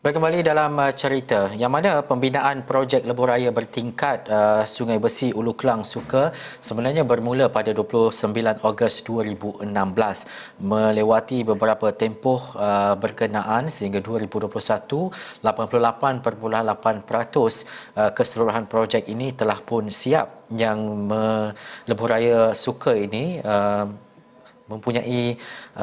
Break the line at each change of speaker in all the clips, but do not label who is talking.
Baik, kembali dalam cerita yang mana pembinaan projek lebuh raya bertingkat Sungai Besi Ulu Klang Suka sebenarnya bermula pada 29 Ogos 2016 melewati beberapa tempoh berkenaan sehingga 2021 88.8% keseluruhan projek ini telah pun siap. Yang lebuh raya Suka ini mempunyai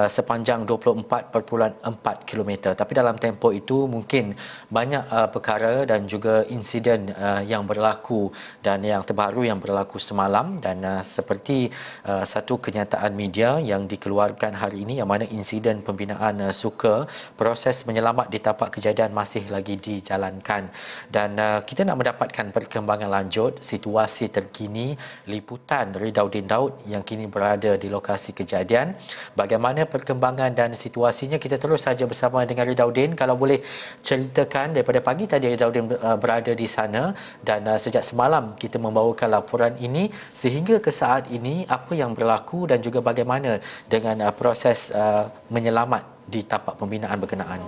sepanjang 24.4 km. Tapi dalam tempoh itu mungkin banyak perkara dan juga insiden yang berlaku dan yang terbaru yang berlaku semalam dan seperti satu kenyataan media yang dikeluarkan hari ini yang mana insiden pembinaan Suka, proses menyelamat di tapak kejadian masih lagi dijalankan dan kita nak mendapatkan perkembangan lanjut situasi terkini liputan Ridauddin Daud yang kini berada di lokasi kejadian. Bagaimana perkembangan dan situasinya, kita terus saja bersama dengan Ridauddin. Kalau boleh ceritakan daripada pagi tadi Ridauddin berada di sana dan sejak semalam kita membawakan laporan ini sehingga ke saat ini apa yang berlaku dan juga bagaimana dengan proses menyelamat di tapak pembinaan berkenaan.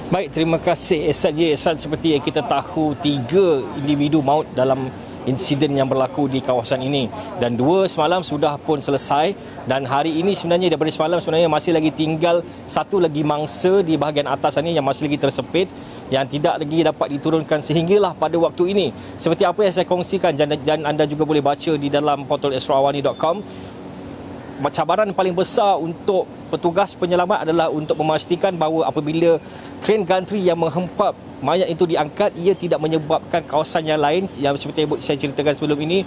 Baik, terima kasih Ehsan. Ehsan, seperti yang kita tahu 3 individu maut dalam insiden yang berlaku di kawasan ini dan 2 semalam sudah pun selesai dan hari ini sebenarnya daripada semalam sebenarnya masih lagi tinggal 1 lagi mangsa di bahagian atas ini yang masih lagi tersepit yang tidak lagi dapat diturunkan sehinggalah pada waktu ini seperti apa yang saya kongsikan dan anda juga boleh baca di dalam portal esrawani.com. Cabaran paling besar untuk petugas penyelamat adalah untuk memastikan bahawa apabila kren gantri yang menghempap mayat itu diangkat, ia tidak menyebabkan kawasan yang lain yang seperti saya ceritakan sebelum ini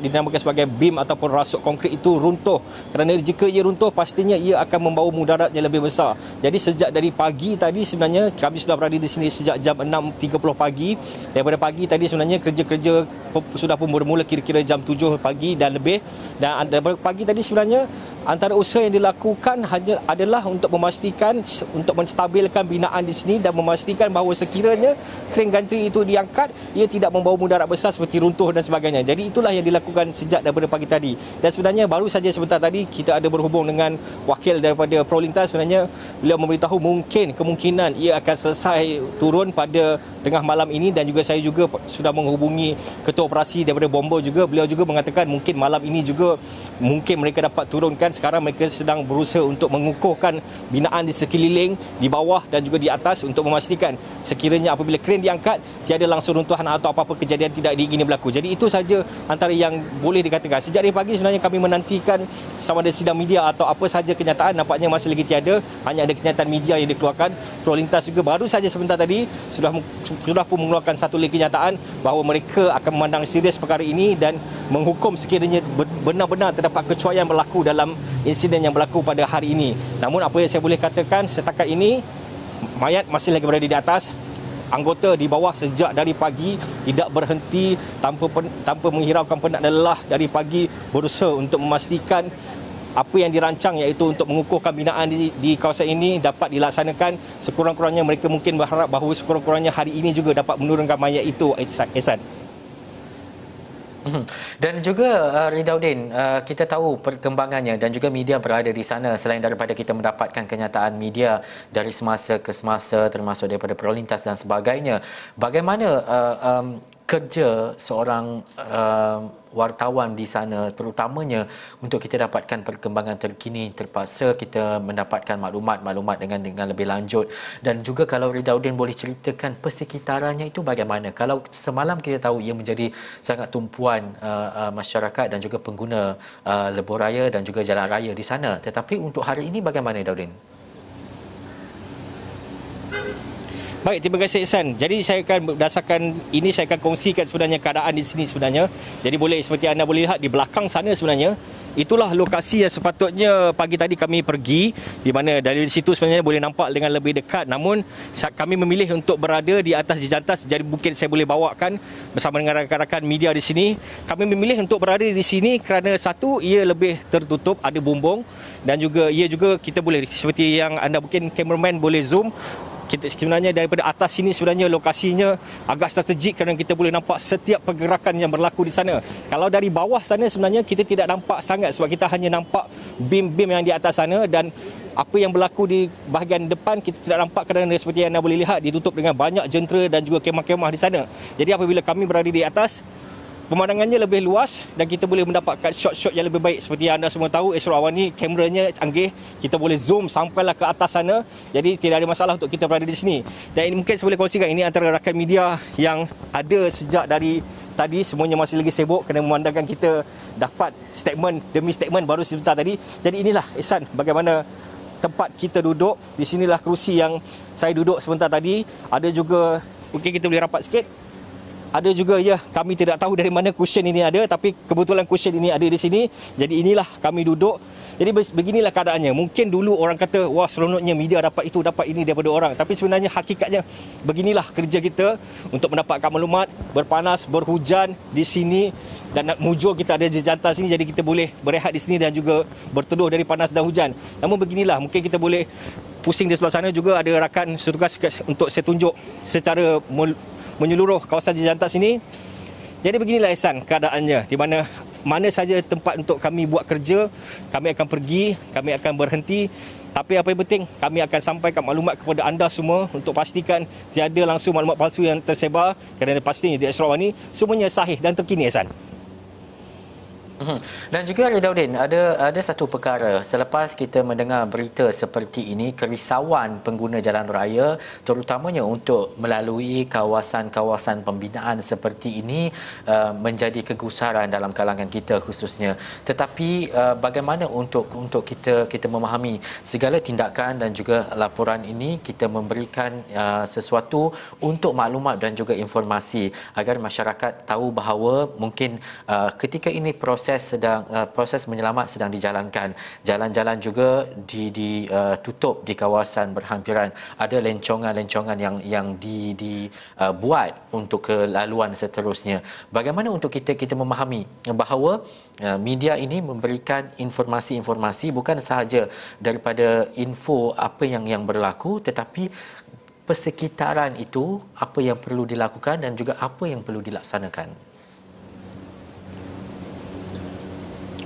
dinamakan sebagai beam ataupun rasuk konkrit itu runtuh. Kerana jika ia runtuh, pastinya ia akan membawa mudarat yang lebih besar. Jadi sejak dari pagi tadi sebenarnya kami sudah berada di sini sejak jam 6.30 pagi. Daripada pagi tadi sebenarnya kerja-kerja sudah pun bermula kira-kira jam 7 pagi dan lebih. Dan daripada pagi tadi sebenarnya antara usaha yang dilakukan hanya adalah untuk memastikan, untuk menstabilkan binaan di sini dan memastikan bahawa sekiranya kren gantri itu diangkat, ia tidak membawa mudarat besar seperti runtuh dan sebagainya. Jadi itulah yang dilakukan sejak daripada pagi tadi. Dan sebenarnya baru saja sebentar tadi kita ada berhubung dengan wakil daripada Prolintas. Sebenarnya beliau memberitahu kemungkinan ia akan selesai turun pada tengah malam ini dan juga saya juga sudah menghubungi ketua operasi daripada Bomber juga. Beliau juga mengatakan mungkin malam ini juga mungkin mereka dapat turunkan. Sekarang mereka sedang berusaha untuk mengukuhkan binaan di sekeliling, di bawah dan juga di atas untuk memastikan sekiranya apabila kren diangkat tiada langsung runtuhan atau apa-apa kejadian tidak diingini berlaku. Jadi itu saja antara yang boleh dikatakan. Sejak dari pagi sebenarnya kami menantikan sama ada sidang media atau apa saja kenyataan, nampaknya masih lagi tiada, hanya ada kenyataan media yang dikeluarkan. Prolintas juga baru saja sebentar tadi sudah pun mengeluarkan satu lagi kenyataan bahawa mereka akan memandang serius perkara ini dan menghukum sekiranya benar-benar terdapat kecuaian berlaku dalam insiden yang berlaku pada hari ini. Namun apa yang saya boleh katakan setakat ini mayat masih lagi berada di atas. Anggota di bawah sejak dari pagi tidak berhenti tanpa menghiraukan penat dan lelah dari pagi berusaha untuk memastikan apa yang dirancang iaitu untuk mengukuhkan binaan di kawasan ini dapat dilaksanakan. Sekurang-kurangnya mereka mungkin berharap bahawa sekurang-kurangnya hari ini juga dapat menurunkan mayat itu, Ehsan.
Dan juga Ridauddin, kita tahu perkembangannya dan juga media berada di sana selain daripada kita mendapatkan kenyataan media dari semasa ke semasa termasuk daripada Prolintas dan sebagainya. Bagaimana kerja seorang wartawan di sana terutamanya untuk kita dapatkan perkembangan terkini, terpaksa kita mendapatkan maklumat dengan lebih lanjut dan juga kalau Ridauddin boleh ceritakan persekitarannya itu bagaimana. Kalau semalam kita tahu ia menjadi sangat tumpuan masyarakat dan juga pengguna lebuh raya dan juga jalan raya di sana, tetapi untuk hari ini bagaimana Ridauddin?
Baik, terima kasih Ehsan. Jadi saya akan berdasarkan ini saya akan kongsikan sebenarnya keadaan di sini sebenarnya. Jadi boleh seperti anda boleh lihat di belakang sana sebenarnya itulah lokasi yang sepatutnya pagi tadi kami pergi, di mana dari situ sebenarnya boleh nampak dengan lebih dekat. Namun kami memilih untuk berada di atas jejantas, jadi mungkin saya boleh bawakan bersama dengan rakan-rakan media di sini. Kami memilih untuk berada di sini kerana satu, ia lebih tertutup, ada bumbung dan juga ia juga kita boleh seperti yang anda mungkin cameraman boleh zoom. sebenarnya daripada atas sini sebenarnya lokasinya agak strategik kerana kita boleh nampak setiap pergerakan yang berlaku di sana. Kalau dari bawah sana sebenarnya kita tidak nampak sangat sebab kita hanya nampak bim-bim yang di atas sana, dan apa yang berlaku di bahagian depan kita tidak nampak kerana seperti yang anda boleh lihat ditutup dengan banyak jentera dan juga kemah-kemah di sana. Jadi apabila kami berada di atas, pemandangannya lebih luas dan kita boleh mendapatkan shot-shot yang lebih baik. Seperti yang anda semua tahu, Astro Awan ni kameranya canggih, kita boleh zoom sampailah ke atas sana, jadi tidak ada masalah untuk kita berada di sini. Dan ini mungkin saya boleh kongsikan, ini antara rakan media yang ada sejak dari tadi, semuanya masih lagi sibuk kerana memandangkan kita dapat statement demi statement baru sebentar tadi. Jadi inilah Ihsan bagaimana tempat kita duduk. Di sinilah kerusi yang saya duduk sebentar tadi. Ada juga, mungkin kita boleh rapat sikit. Ada juga, ya, kami tidak tahu dari mana cushion ini ada, tapi kebetulan cushion ini ada di sini. Jadi inilah kami duduk. Jadi beginilah keadaannya. Mungkin dulu orang kata, wah seronoknya media dapat itu, dapat ini daripada orang. Tapi sebenarnya hakikatnya beginilah kerja kita untuk mendapatkan maklumat. Berpanas, berhujan di sini, dan mujur kita ada jantan sini, jadi kita boleh berehat di sini dan juga berteduh dari panas dan hujan. Namun beginilah, mungkin kita boleh pusing di sebelah sana juga ada rakan setugas untuk saya tunjuk secara menyeluruh kawasan jantan sini. Jadi beginilah Ihsan keadaannya, di mana saja tempat untuk kami buat kerja, kami akan pergi, kami akan berhenti. Tapi apa yang penting, kami akan sampaikan maklumat kepada anda semua untuk pastikan tiada langsung maklumat palsu yang tersebar, kerana pastinya di Astro Awan ni semuanya sahih dan terkini Ihsan.
Dan juga Ridauddin, ada satu perkara selepas kita mendengar berita seperti ini, kerisauan pengguna jalan raya terutamanya untuk melalui kawasan-kawasan pembinaan seperti ini menjadi kegusaran dalam kalangan kita khususnya. Tetapi bagaimana untuk kita memahami segala tindakan dan juga laporan ini, kita memberikan sesuatu untuk maklumat dan juga informasi agar masyarakat tahu bahawa mungkin ketika ini proses menyelamat sedang dijalankan. Jalan-jalan juga ditutup di kawasan berhampiran. Ada lencongan-lencongan yang dibuat untuk kelaluan seterusnya. Bagaimana untuk kita memahami bahawa media ini memberikan informasi-informasi bukan sahaja daripada info apa yang berlaku, tetapi persekitaran itu apa yang perlu dilakukan dan juga apa yang perlu dilaksanakan.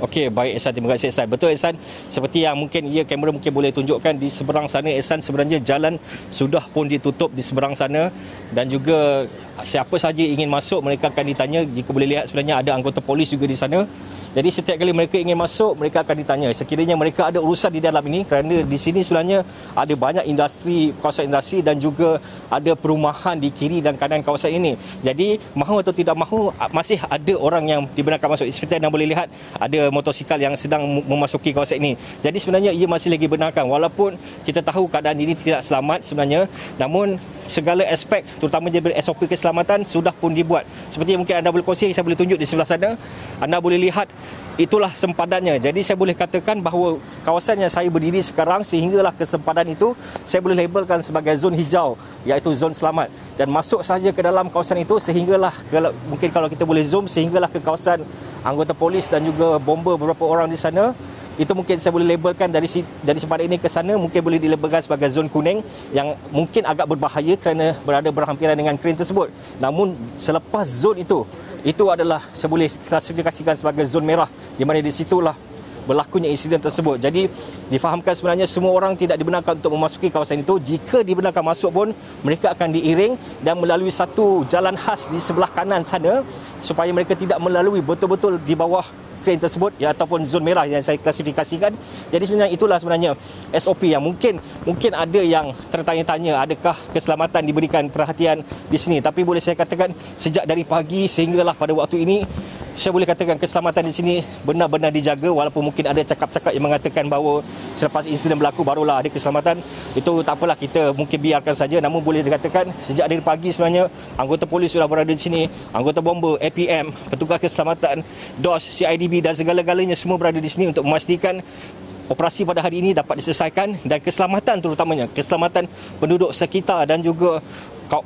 Okey, baik Ihsan, terima kasih Ihsan. Betul Ihsan, seperti yang mungkin kamera mungkin boleh tunjukkan di seberang sana Ihsan, sebenarnya jalan sudah pun ditutup di seberang sana, dan juga siapa saja ingin masuk mereka akan ditanya. Jika boleh lihat sebenarnya ada anggota polis juga di sana. Jadi setiap kali mereka ingin masuk, mereka akan ditanya sekiranya mereka ada urusan di dalam ini, kerana di sini sebenarnya ada banyak industri, kawasan industri, dan juga ada perumahan di kiri dan kanan kawasan ini. Jadi mahu atau tidak mahu, masih ada orang yang dibenarkan masuk. Seperti anda boleh lihat, ada motosikal yang sedang memasuki kawasan ini. Jadi sebenarnya ia masih lagi benarkan, walaupun kita tahu keadaan ini tidak selamat sebenarnya, namun segala aspek terutama daripada SOP keselamatan sudah pun dibuat. Seperti yang mungkin anda boleh kongsi, saya boleh tunjuk di sebelah sana, anda boleh lihat itulah sempadannya. Jadi saya boleh katakan bahawa kawasan yang saya berdiri sekarang, sehinggalah ke sempadan itu saya boleh labelkan sebagai zon hijau, iaitu zon selamat, dan masuk saja ke dalam kawasan itu sehinggalah mungkin kalau kita boleh zoom, sehinggalah ke kawasan anggota polis dan juga bomber beberapa orang di sana. Itu mungkin saya boleh labelkan dari sempadan ini ke sana, mungkin boleh dilabelkan sebagai zon kuning yang mungkin agak berbahaya kerana berada berhampiran dengan kren tersebut. Namun selepas zon itu adalah saya boleh klasifikasikan sebagai zon merah, di mana di situlah berlakunya insiden tersebut. Jadi difahamkan sebenarnya semua orang tidak dibenarkan untuk memasuki kawasan itu. Jika dibenarkan masuk pun, mereka akan diiring dan melalui satu jalan khas di sebelah kanan sana, supaya mereka tidak melalui betul-betul di bawah kren tersebut, ya, ataupun zon merah yang saya klasifikasikan. Jadi sebenarnya itulah sebenarnya SOP yang mungkin ada yang tertanya-tanya, adakah keselamatan diberikan perhatian di sini. Tapi boleh saya katakan sejak dari pagi sehinggalah pada waktu ini, saya boleh katakan keselamatan di sini benar-benar dijaga, walaupun mungkin ada cakap-cakap yang mengatakan bahawa selepas insiden berlaku barulah ada keselamatan. Itu tak apalah, kita mungkin biarkan saja. Namun boleh dikatakan sejak dari pagi sebenarnya anggota polis sudah berada di sini, anggota bomber, APM, petugas keselamatan, DOS, CIDB dan segala-galanya semua berada di sini untuk memastikan operasi pada hari ini dapat diselesaikan, dan keselamatan terutamanya keselamatan penduduk sekitar dan juga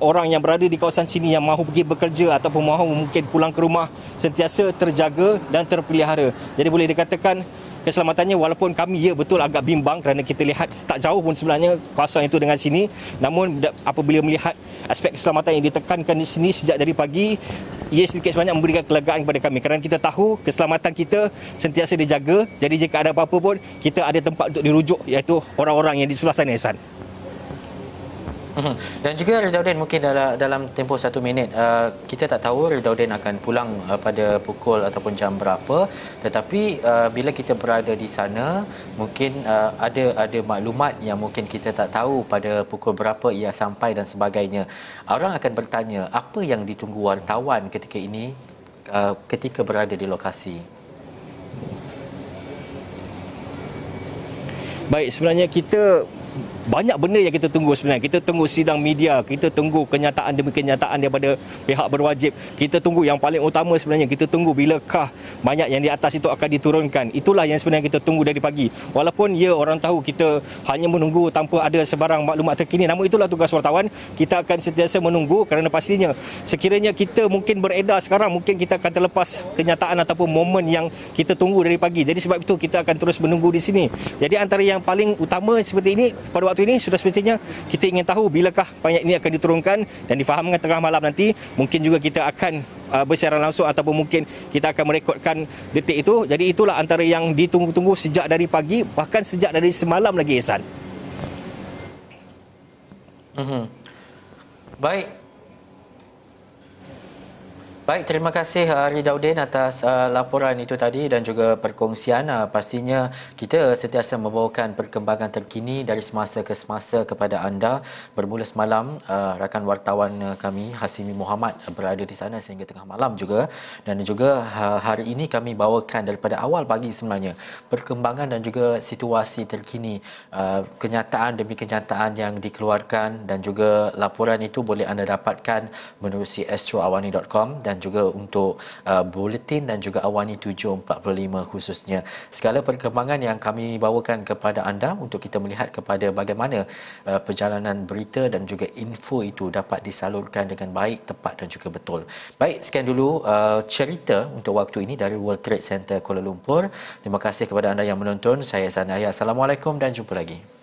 orang yang berada di kawasan sini yang mahu pergi bekerja ataupun mahu mungkin pulang ke rumah sentiasa terjaga dan terpelihara. Jadi boleh dikatakan keselamatannya, walaupun kami betul agak bimbang kerana kita lihat tak jauh pun sebenarnya kawasan itu dengan sini, namun apabila melihat aspek keselamatan yang ditekankan di sini sejak dari pagi, ia sedikit sebanyak memberikan kelegaan kepada kami kerana kita tahu keselamatan kita sentiasa dijaga. Jadi jika ada apa-apa pun kita ada tempat untuk dirujuk, iaitu orang-orang yang di sebelah sana, Ihsan.
Dan juga Ridauddin, mungkin dalam tempoh 1 minit, kita tak tahu Ridauddin akan pulang pada pukul ataupun jam berapa, tetapi bila kita berada di sana, mungkin ada maklumat yang mungkin kita tak tahu pada pukul berapa ia sampai dan sebagainya. Orang akan bertanya apa yang ditunggu wartawan ketika ini, ketika berada di lokasi.
Baik, sebenarnya kita banyak benda yang kita tunggu sebenarnya. Kita tunggu sidang media, kita tunggu kenyataan demi kenyataan daripada pihak berwajib. Kita tunggu yang paling utama sebenarnya, kita tunggu bilakah mayat yang di atas itu akan diturunkan. Itulah yang sebenarnya kita tunggu dari pagi. Walaupun orang tahu kita hanya menunggu tanpa ada sebarang maklumat terkini, namun itulah tugas wartawan. Kita akan sentiasa menunggu kerana pastinya sekiranya kita mungkin beredar sekarang, mungkin kita akan terlepas kenyataan ataupun momen yang kita tunggu dari pagi. Jadi sebab itu kita akan terus menunggu di sini. Jadi antara yang paling utama seperti ini, pada waktu ini sudah semestinya kita ingin tahu bilakah mayat ini akan diturunkan dan difahamkan tengah malam nanti. Mungkin juga kita akan bersiaran langsung ataupun mungkin kita akan merekodkan detik itu. Jadi itulah antara yang ditunggu-tunggu sejak dari pagi, bahkan sejak dari semalam lagi, Ihsan.
Baik, terima kasih Ridauddin atas laporan itu tadi dan juga perkongsian. Pastinya kita sentiasa membawakan perkembangan terkini dari semasa ke semasa kepada anda. Bermula semalam, rakan wartawan kami Hasimi Muhammad berada di sana sehingga tengah malam juga, dan juga hari ini kami bawakan daripada awal pagi sebenarnya perkembangan dan juga situasi terkini, kenyataan demi kenyataan yang dikeluarkan, dan juga laporan itu boleh anda dapatkan menerusi astroawani.com dan juga untuk buletin dan juga Awani 745 khususnya. Segala perkembangan yang kami bawakan kepada anda untuk kita melihat kepada bagaimana perjalanan berita dan juga info itu dapat disalurkan dengan baik, tepat dan juga betul. Baik, sekian dulu cerita untuk waktu ini dari World Trade Center Kuala Lumpur. Terima kasih kepada anda yang menonton. Saya Sanaya. Assalamualaikum dan jumpa lagi.